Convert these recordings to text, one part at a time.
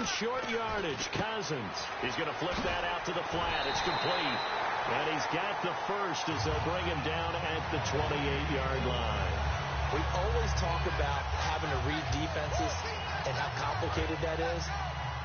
short yardage. Cousins. He's going to flip that out to the flat. It's complete. And he's got the first as they'll bring him down at the 28-yard line. We always talk about having to read defenses and how complicated that is.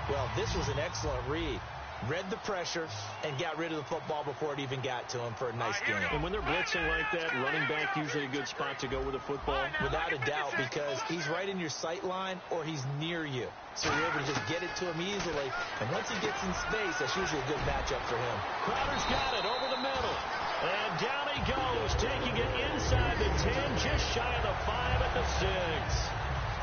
Well, this was an excellent read. Read the pressure and got rid of the football before it even got to him for a nice gain. And when they're blitzing like that, running back usually a good spot to go with the football? Without a doubt, because he's right in your sight line or he's near you. So you're able to just get it to him easily. And once he gets in space, that's usually a good matchup for him. Crowder's got it over the middle. And down he goes, taking it inside the 10, just shy of the 5 at the 6.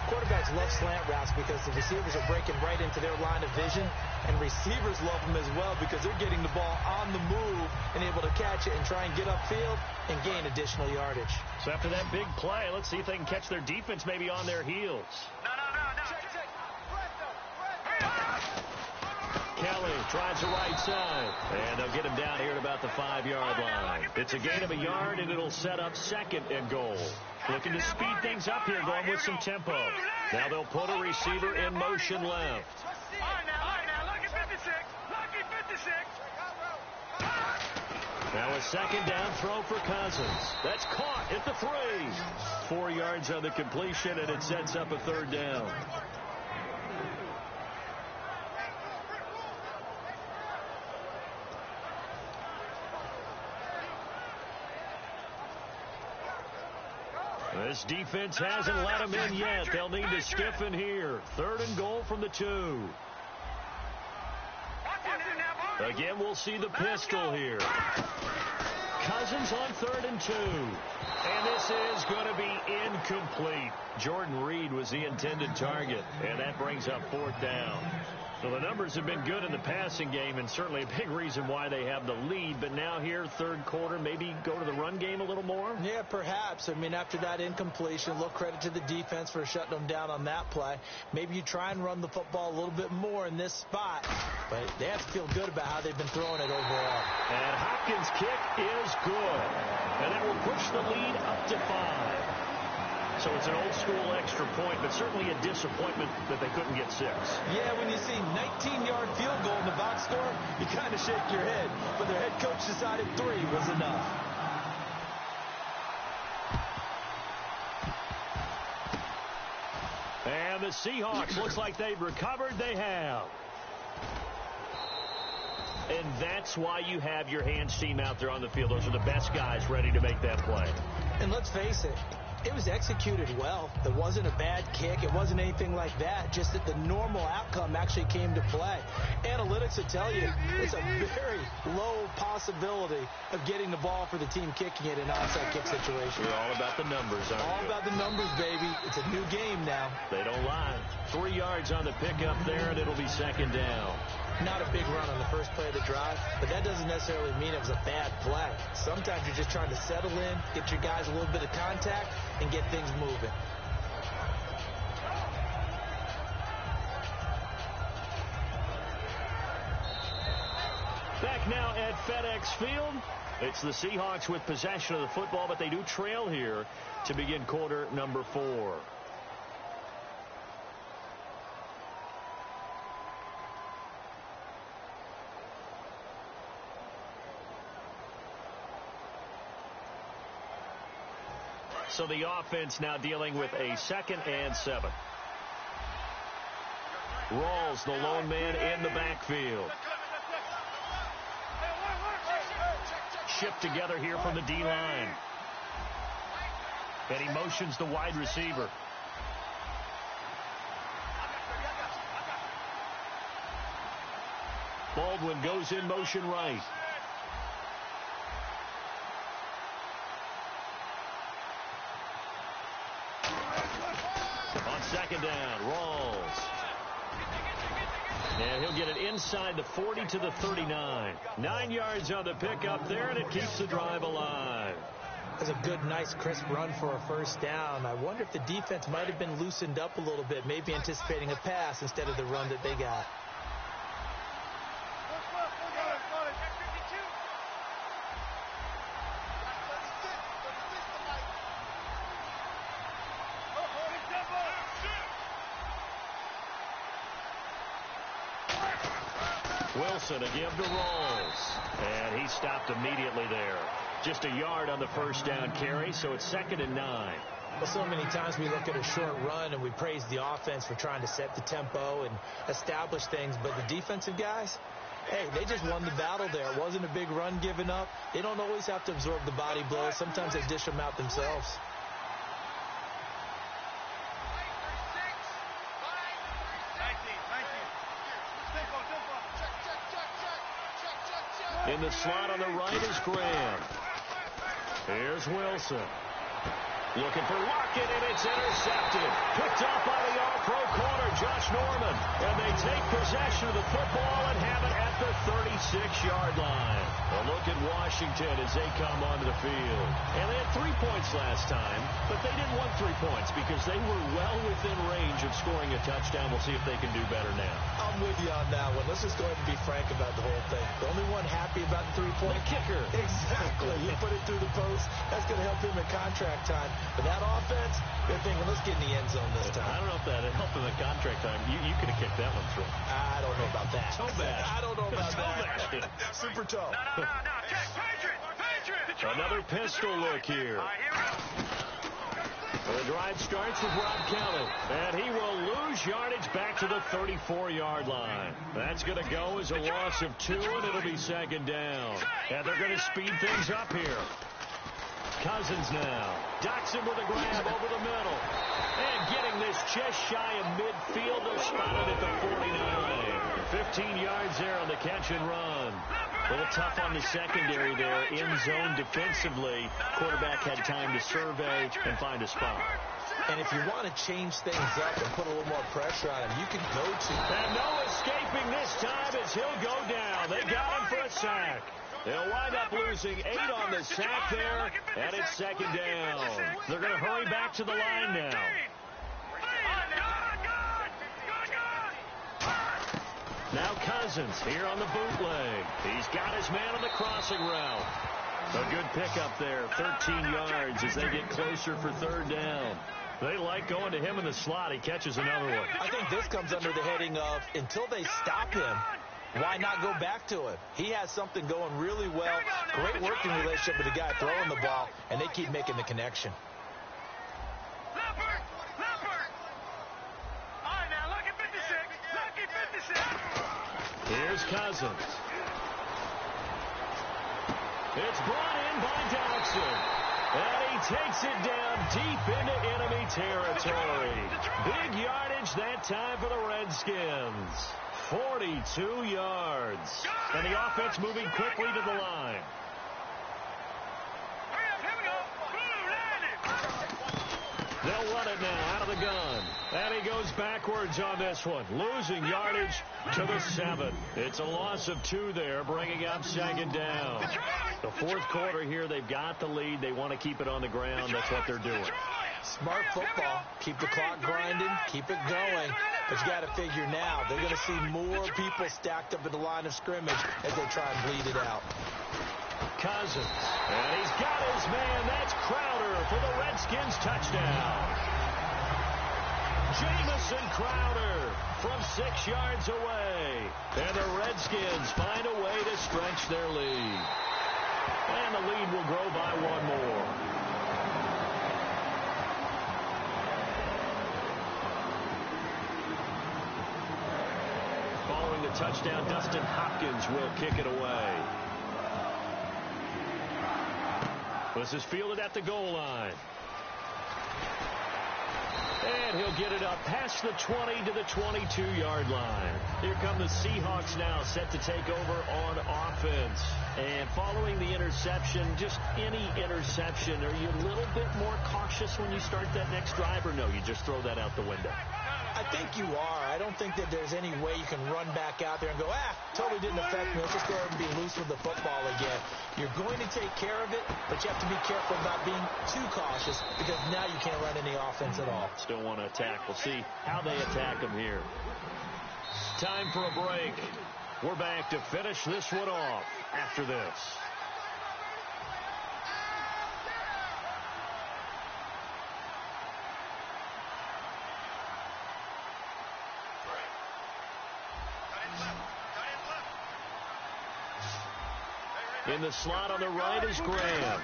Quarterbacks love slant routes because the receivers are breaking right into their line of vision, and receivers love them as well because they're getting the ball on the move and able to catch it and try and get upfield and gain additional yardage. So after that big play, let's see if they can catch their defense maybe on their heels. No. Kelly tries the right side, and they'll get him down here at about the 5-yard line. It's a gain of a yard, and it'll set up 2nd and goal. Looking to speed things up here, going with some tempo. Now they'll put a receiver in motion left. All right, now, lucky 56. Now a 2nd down throw for Cousins. That's caught at the 3. 4 yards on the completion, and it sets up a 3rd down. This defense hasn't let them in yet. They'll need to stiffen here. 3rd and goal from the 2. Again, we'll see the pistol here. Cousins on 3rd and 2. And this is going to be incomplete. Jordan Reed was the intended target, and that brings up 4th down. So the numbers have been good in the passing game, and certainly a big reason why they have the lead. But now here, 3rd quarter, maybe go to the run game a little more? Yeah, perhaps. I mean, after that incompletion, a little credit to the defense for shutting them down on that play. Maybe you try and run the football a little bit more in this spot. But they have to feel good about how they've been throwing it overall. And Hopkins' kick is good. And that will push the lead up to 5. So it's an old-school extra point, but certainly a disappointment that they couldn't get 6. Yeah, when you see 19-yard field goal in the box score, you kind of shake your head. But their head coach decided 3 was enough. And the Seahawks, looks like they've recovered. They have. And that's why you have your hands team out there on the field. Those are the best guys ready to make that play. And let's face it, it was executed well. It wasn't a bad kick. It wasn't anything like that. Just that the normal outcome actually came to play. Analytics will tell you it's a very low possibility of getting the ball for the team kicking it in an onside kick situation. We're all about the numbers, aren't we? All about the numbers, baby. It's a new game now. They don't lie. 3 yards on the pickup there, and it'll be 2nd down. Not a big run on the first play of the drive, but that doesn't necessarily mean it was a bad play. Sometimes you're just trying to settle in, get your guys a little bit of contact, and get things moving. Back now at FedEx Field. It's the Seahawks with possession of the football, but they do trail here to begin quarter number 4. So the offense now dealing with a 2nd and 7. Rawls, the lone man in the backfield. Shipped together here from the D-line. And he motions the wide receiver. Baldwin goes in motion right. On 2nd down, Rawls. And he'll get it inside the 40 to the 39. 9 yards on the pickup there, and it keeps the drive alive. That's a good, nice, crisp run for a 1st down. I wonder if the defense might have been loosened up a little bit, maybe anticipating a pass instead of the run that they got. Wilson to give to Rolls. And he stopped immediately there. Just a yard on the first down carry, so it's 2nd and 9. Well, so many times we look at a short run and we praise the offense for trying to set the tempo and establish things, but the defensive guys, hey, they just won the battle there. It wasn't a big run given up. They don't always have to absorb the body blows. Sometimes they dish them out themselves. In the slot on the right is Graham. Here's Wilson. Looking for Lockett, and it's intercepted. Picked up by the all-pro corner, Josh Norman. And they take possession of the football and have it at the 36-yard line. A look at Washington as they come onto the field. And they had 3 points last time, but they didn't want 3 points because they were well within range of scoring a touchdown. We'll see if they can do better now. I'm with you on that one. Let's just go ahead and be frank about the whole thing. The only one happy about the 3-point kicker. Exactly. You put it through the post. That's going to help him in contract time. But that offense, they're thinking, let's get in the end zone this time. I don't know if that helped in the contract time. You could have kicked that one through. I don't know about that. So bad. I don't know about that. Bad. Super toe. No. Patriot. Another pistol look here. The drive starts with Rob Kelly, and he will lose yardage back to the 34-yard line. That's going to go as a loss of 2, and it'll be 2nd down. And they're going to speed things up here. Cousins now. Docks him with a grab over the middle. And getting this just shy of midfield. They'll spot it at the 49. 15 yards there on the catch and run. A little tough on the secondary there. In zone defensively. Quarterback had time to survey and find a spot. And if you want to change things up and put a little more pressure on him, you can go to. And no escaping this time as he'll go down. They got him for a sack. They'll wind up losing 8 on the sack there, and it's 2nd down. They're going to hurry back to the line now. Now Cousins here on the bootleg. He's got his man on the crossing route. A good pickup there, 13 yards as they get closer for 3rd down. They like going to him in the slot. He catches another one. I think this comes under the heading of until they stop him, why not go back to him? He has something going really well. Great working relationship with the guy throwing the ball, and they keep making the connection. All right, now look at 56. Look at 56. Here's Cousins. It's brought in by Dodson. And he takes it down deep into enemy territory. Big yardage that time for the Redskins. 42 yards. And the offense moving quickly to the line. They'll run it now out of the gun. And he goes backwards on this one. Losing yardage to the 7. It's a loss of 2 there, bringing up 2nd down. The 4th quarter here, they've got the lead. They want to keep it on the ground. That's what they're doing. Smart football. Keep the clock grinding. Keep it going. But you got to figure now, they're going to see more people stacked up at the line of scrimmage as they try and bleed it out. Cousins. And he's got his man. That's Crowder for the Redskins touchdown. Jamison Crowder from 6 yards away. And the Redskins find a way to stretch their lead. And the lead will grow by 1 more. Following the touchdown, Dustin Hopkins will kick it away. This is fielded at the goal line. And he'll get it up past the 20 to the 22-yard line. Here come the Seahawks now, set to take over on offense. And following the interception, just any interception, are you a little bit more cautious when you start that next drive, or no, you just throw that out the window? I think you are. I don't think that there's any way you can run back out there and go, totally didn't affect me. Let's just go ahead and be loose with the football again. You're going to take care of it, but you have to be careful about being too cautious because now you can't run any offense at all. Still want to attack. We'll see how they attack them here. Time for a break. We're back to finish this one off after this. In the slot on the right is Graham.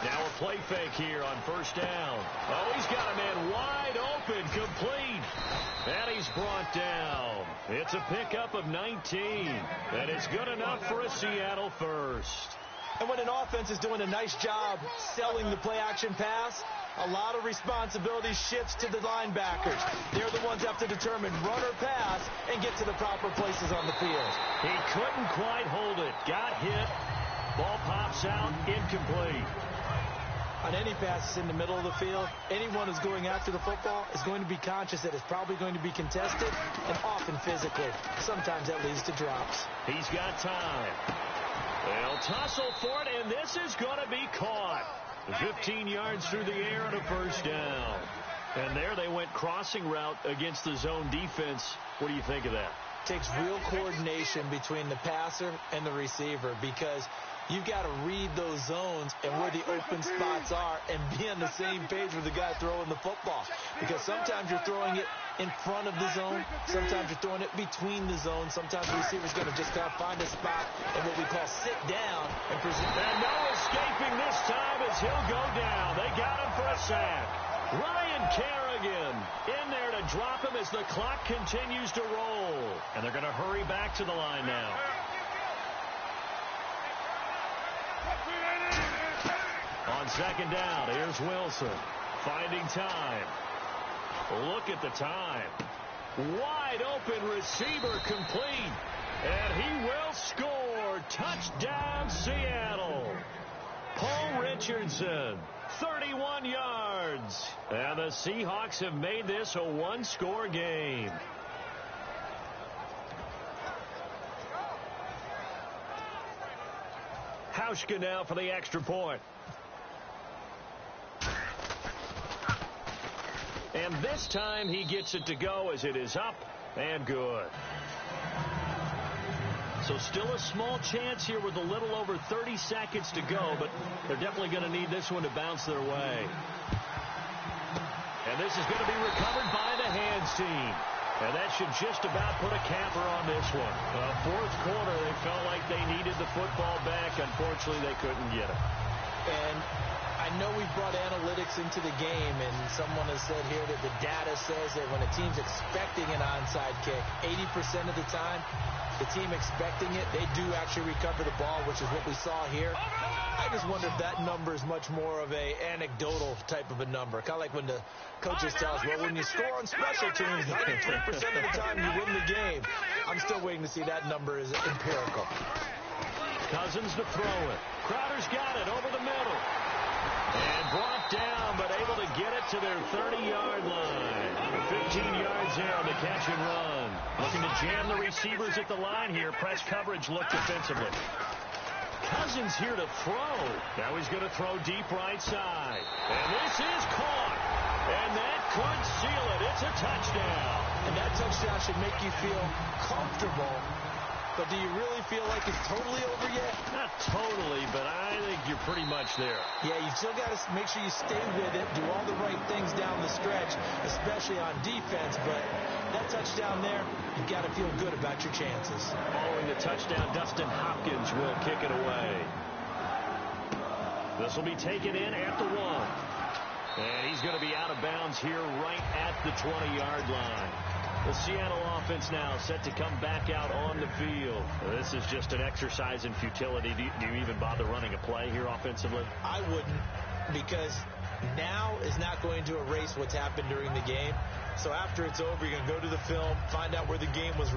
Now a play fake here on first down. Oh, he's got a man wide open, complete. And he's brought down. It's a pickup of 19. And it's good enough for a Seattle first. And when an offense is doing a nice job selling the play-action pass, a lot of responsibility shifts to the linebackers. They're the ones that have to determine run or pass and get to the proper places on the field. He couldn't quite hold it. Got hit. Ball pops out, incomplete. On any passes in the middle of the field, anyone who's going after the football is going to be conscious that it's probably going to be contested and often physically. Sometimes that leads to drops. He's got time. They'll tussle for it, and this is going to be caught. 15 yards through the air and a first down. And there they went crossing route against the zone defense. What do you think of that? Takes real coordination between the passer and the receiver because you've got to read those zones and where the open spots are and be on the same page with the guy throwing the football. Because sometimes you're throwing it in front of the zone. Sometimes you're throwing it between the zones. Sometimes the receiver's going to just kind of find a spot and what we call sit down and present. And no escaping this time as he'll go down. They got him for a sack. Ryan Kerrigan in there to drop him as the clock continues to roll. And they're going to hurry back to the line now. On second down, here's Wilson. Finding time. Look at the time. Wide open receiver complete. And he will score. Touchdown, Seattle. Paul Richardson, 31 yards. And the Seahawks have made this a one-score game. Hauschka now for the extra point. And this time he gets it to go as it is up and good. So still a small chance here with a little over 30 seconds to go, but they're definitely going to need this one to bounce their way. And this is going to be recovered by the hands team. And that should just about put a capper on this one. Fourth quarter, they felt like they needed the football back. Unfortunately, they couldn't get it. And I know we've brought analytics into the game, and someone has said here that the data says that when a team's expecting an onside kick, 80% of the time, the team expecting it, they do actually recover the ball, which is what we saw here. I just wonder if that number is much more of a anecdotal type of a number. Kind of like when the coaches tell us, well, when you score on special teams, 93% of the time you win the game. I'm still waiting to see that number is empirical. Cousins to throw it. Crowder's got it over the middle. And brought down, but able to get it to their 30-yard line. 15 yards there on the catch and run. Looking to jam the receivers at the line here. Press coverage look defensively. Cousins here to throw. Now he's going to throw deep right side. And this is caught. And that could seal it. It's a touchdown. And that touchdown should make you feel comfortable. But do you really feel like it's totally over yet? Not totally, but I think you're pretty much there. Yeah, you've still got to make sure you stay with it, do all the right things down the stretch, especially on defense. But that touchdown there, you've got to feel good about your chances. Following the touchdown, Dustin Hopkins will kick it away. This will be taken in at the 1. And he's going to be out of bounds here right at the 20-yard line. The Seattle offense now set to come back out on the field. This is just an exercise in futility. Do you even bother running a play here offensively? I wouldn't, because now is not going to erase what's happened during the game. So after it's over, you're going to go to the film, find out where the game was.